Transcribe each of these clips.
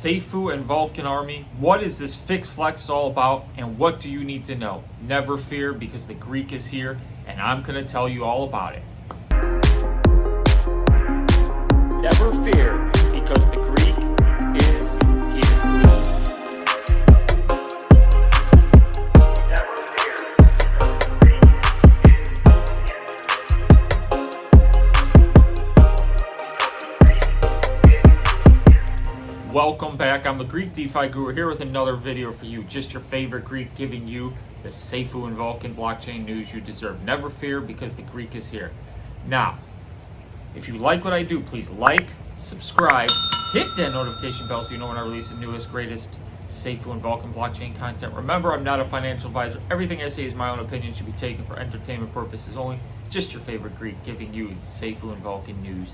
Safuu and Vulcan Army, what is this fixed flex all about, and what do you need to know? Never fear, because the Greek is here, and I'm going to tell you all about it. Never fear, because the Greek is here. Welcome back. I'm the Greek DeFi Guru here with another video for you. Just your favorite Greek, giving you the Safuu and Vulcan blockchain news you deserve. Never fear, because the Greek is here. Now, if you like what I do, please like, subscribe, hit that notification bell so you know when I release the newest, greatest Safuu and Vulcan blockchain content. Remember, I'm not a financial advisor. Everything I say is my own opinion, should be taken for entertainment purposes only. Just your favorite Greek, giving you the Safuu and Vulcan news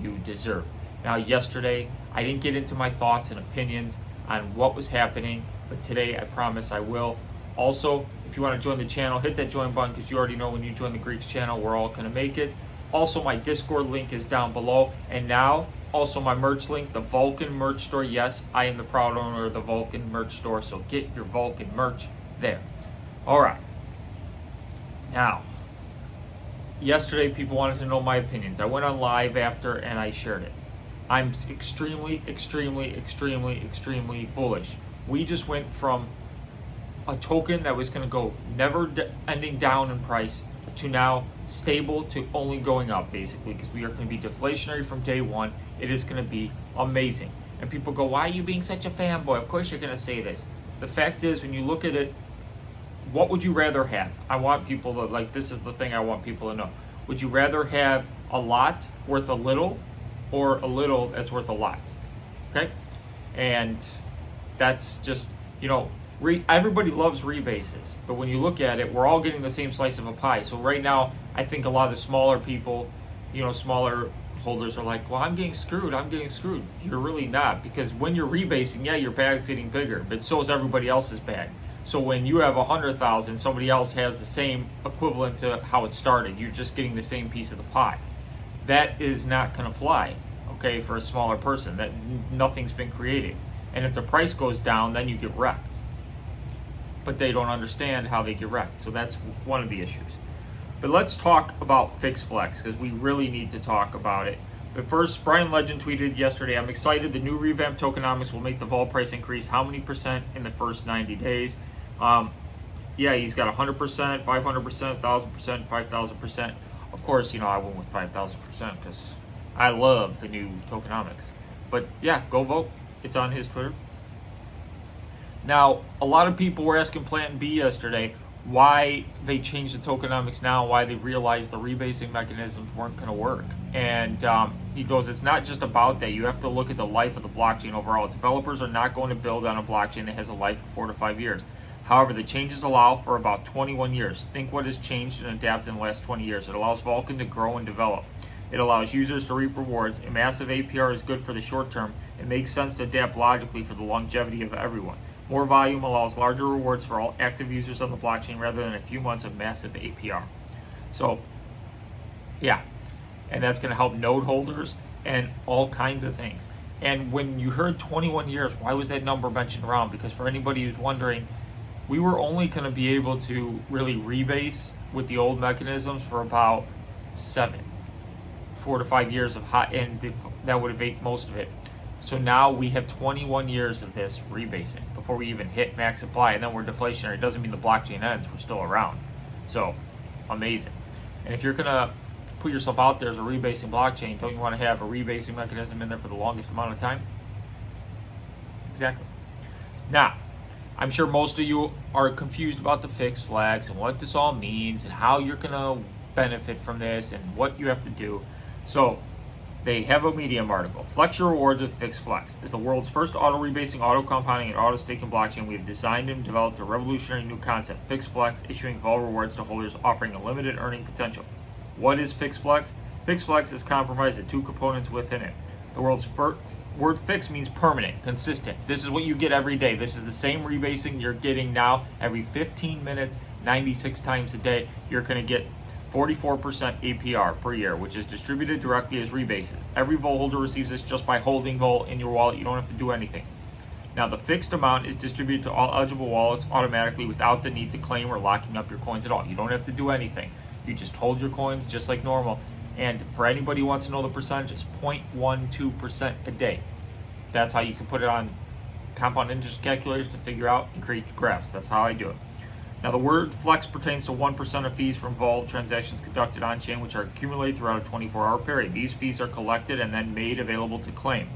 you deserve. Now, yesterday, I didn't get into my thoughts and opinions on what was happening, but today I promise I will. Also, if you want to join the channel, hit that join button, because you already know when you join the Greeks channel, we're all going to make it. Also, my Discord link is down below. And now, also my merch link, the Vulcan merch store. Yes, I am the proud owner of the Vulcan merch store, so get your Vulcan merch there. All right. Now, yesterday, people wanted to know my opinions. I went on live after and I shared it. I'm extremely bullish. We just went from a token that was going to go never ending down in price to now stable to only going up, basically, because we are going to be deflationary from day one. It is going to be amazing. And people go, why are you being such a fanboy? Of course you're going to say this. The fact is, when you look at it, what would you rather have? I want people to, like, this is the thing I want people to know. Would you rather have a lot worth a little, or a little that's worth a lot? Okay? And that's just, you know, everybody loves rebases, but when you look at it, we're all getting the same slice of a pie. So right now, I think a lot of the smaller people, you know, smaller holders are like, well, I'm getting screwed. You're really not, because when you're rebasing, yeah, your bag's getting bigger, but so is everybody else's bag. So when you have 100,000, somebody else has the same equivalent to how it started. You're just getting the same piece of the pie. That is not going to fly, okay, for a smaller person. That nothing's been created. And if the price goes down, then you get wrecked. But they don't understand how they get wrecked. So that's one of the issues. But let's talk about Fix Flex, because we really need to talk about it. But first, Brian Legend tweeted yesterday, I'm excited. The new revamped tokenomics will make the vol price increase how many percent in the first 90 days? Yeah, he's got 100%, 500%, 1,000%, 5,000%. Of course, you know, I went with 5,000% because I love the new tokenomics. But yeah, go vote. It's on his Twitter. Now, a lot of people were asking Plant B yesterday why they changed the tokenomics now, why they realized the rebasing mechanisms weren't going to work. And he goes, it's not just about that. You have to look at the life of the blockchain overall. Developers are not going to build on a blockchain that has a life of 4 to 5 years. However, the changes allow for about 21 years. Think what has changed and adapted in the last 20 years. It allows Vulcan to grow and develop. It allows users to reap rewards. A massive APR is good for the short term. It makes sense to adapt logically for the longevity of everyone. More volume allows larger rewards for all active users on the blockchain rather than a few months of massive APR. So, yeah, and that's going to help node holders and all kinds of things. And when you heard 21 years, why was that number mentioned around? Because for anybody who's wondering, we were only going to be able to really rebase with the old mechanisms for about 4 to 5 years of hot, and that would have ate most of it. So now we have 21 years of this rebasing before we even hit max supply, and then we're deflationary. It doesn't mean the blockchain ends, we're still around. So, amazing. And if you're gonna put yourself out there as a rebasing blockchain, don't you want to have a rebasing mechanism in there for the longest amount of time? Exactly. Now, I'm sure most of you are confused about the fixed flags and what this all means and how you're gonna benefit from this and what you have to do. So, they have a Medium article. Flex your rewards with Fix Flex. It's the world's first auto rebasing, auto compounding, and auto staking blockchain. We have designed and developed a revolutionary new concept, Fix Flex, issuing vol rewards to holders, offering a limited earning potential. What is Fix Flex? Fix Flex is comprised of 2 components within it. The world's word fix means permanent, consistent. This is what you get every day. This is the same rebasing you're getting now every 15 minutes, 96 times a day. You're going to get 44% APR per year, which is distributed directly as rebases. Every vol holder receives this just by holding vol in your wallet. You don't have to do anything. Now, the fixed amount is distributed to all eligible wallets automatically without the need to claim or locking up your coins at all. You don't have to do anything. You just hold your coins just like normal. And for anybody who wants to know the percentage, it's 0.12% a day. That's how you can put it on compound interest calculators to figure out and create graphs. That's how I do it. Now, the word flex pertains to 1% of fees from vol transactions conducted on-chain, which are accumulated throughout a 24-hour period. These fees are collected and then made available to claim.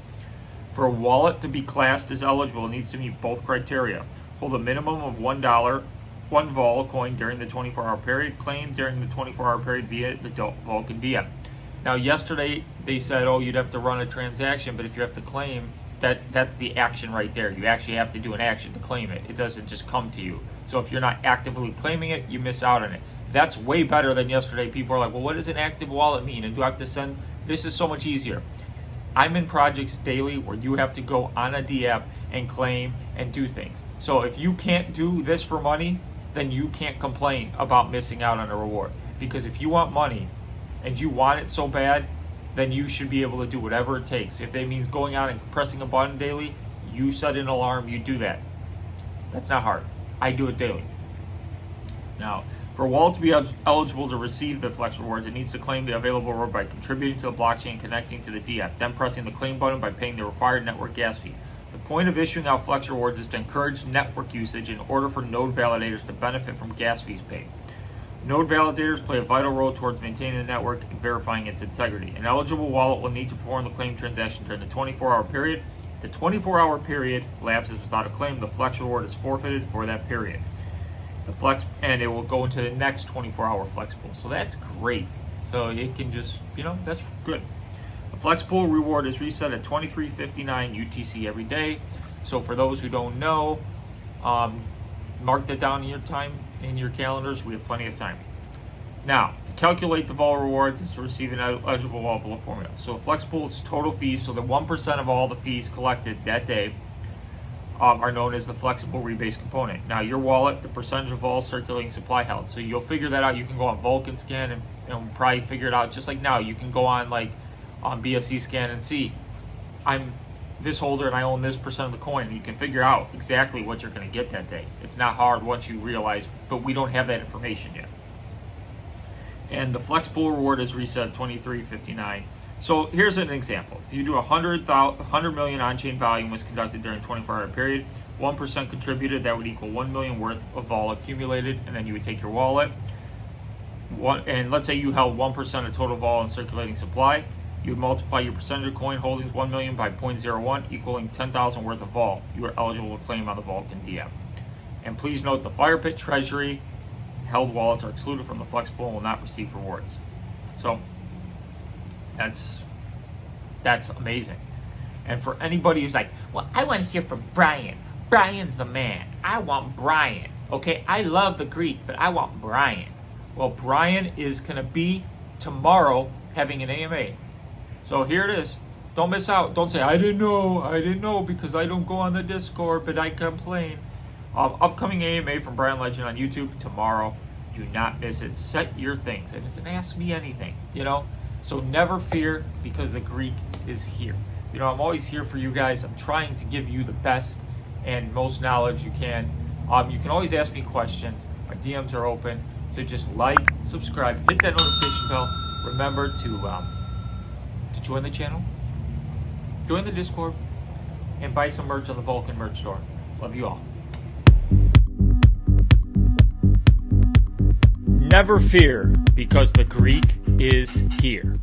For a wallet to be classed as eligible, it needs to meet both criteria. Hold a minimum of $1, one vol coin during the 24-hour period, claim during the 24-hour period via the Vulcan DM. Now, yesterday they said, oh, you'd have to run a transaction, but if you have to claim, that's the action right there. You actually have to do an action to claim it. It doesn't just come to you. So if you're not actively claiming it, you miss out on it. That's way better than yesterday. People are like, well, what does an active wallet mean? And do I have to send? This is so much easier. I'm in projects daily where you have to go on a DM and claim and do things. So if you can't do this for money, then you can't complain about missing out on a reward. Because if you want money and you want it so bad, then you should be able to do whatever it takes. If that means going out and pressing a button daily, you set an alarm, you do that. That's not hard. I do it daily. Now, for a wallet to be eligible to receive the Flex rewards, it needs to claim the available reward by contributing to the blockchain and connecting to the DApp, then pressing the claim button by paying the required network gas fee. The point of issuing out Flex rewards is to encourage network usage in order for node validators to benefit from gas fees paid. Node validators play a vital role towards maintaining the network and verifying its integrity. An eligible wallet will need to perform the claim transaction during the 24-hour period. If the 24-hour period lapses without a claim, the Flex reward is forfeited for that period. The Flex, and it will go into the next 24-hour Flex pool. So that's great. So it can just, that's good. The Flex pool reward is reset at 23:59 UTC every day. So for those who don't know, mark that down in your time, in your calendars. We have plenty of time. Now, to calculate the vol rewards is to receive an eligible vol below formula. So the Flex pool is total fees. So the 1% of all the fees collected that day are known as the flexible rebase component. Now, your wallet, the percentage of all circulating supply held. So you'll figure that out. You can go on Vulcan scan and probably figure it out. Just like now, you can go on on BSC scan and see, I'm this holder and I own this percent of the coin. And you can figure out exactly what you're going to get that day. It's not hard once you realize, but we don't have that information yet. And the Flex pool reward is reset at 23:59. So here's an example. If you do 100 million on-chain volume was conducted during a 24-hour period, 1% contributed, that would equal 1 million worth of vol accumulated, and then you would take your wallet. And let's say you held 1% of total vol in circulating supply. You would multiply your percentage of coin holdings 1 million by 0.01, equaling 10,000 worth of vol. You are eligible to claim on the Vulcan DM. And please note, the Fire Pit Treasury held wallets are excluded from the Flex pool and will not receive rewards. So that's amazing. And for anybody who's like, well, I want to hear from Brian. Brian's the man. I want Brian. Okay, I love the Greek, but I want Brian. Well, Brian is going to be tomorrow having an AMA. So here it is. Don't miss out. Don't say, I didn't know because I don't go on the Discord, but I complain. Upcoming AMA from Brian Legend on YouTube tomorrow. Do not miss it. Set your things. It doesn't ask me anything, So never fear, because the Greek is here. I'm always here for you guys. I'm trying to give you the best and most knowledge you can. You can always ask me questions. My DMs are open. So just like, subscribe, hit that notification bell. Remember to join the channel, join the Discord, and buy some merch on the Vulcan merch store. Love you all. Never fear, because the Greek is here.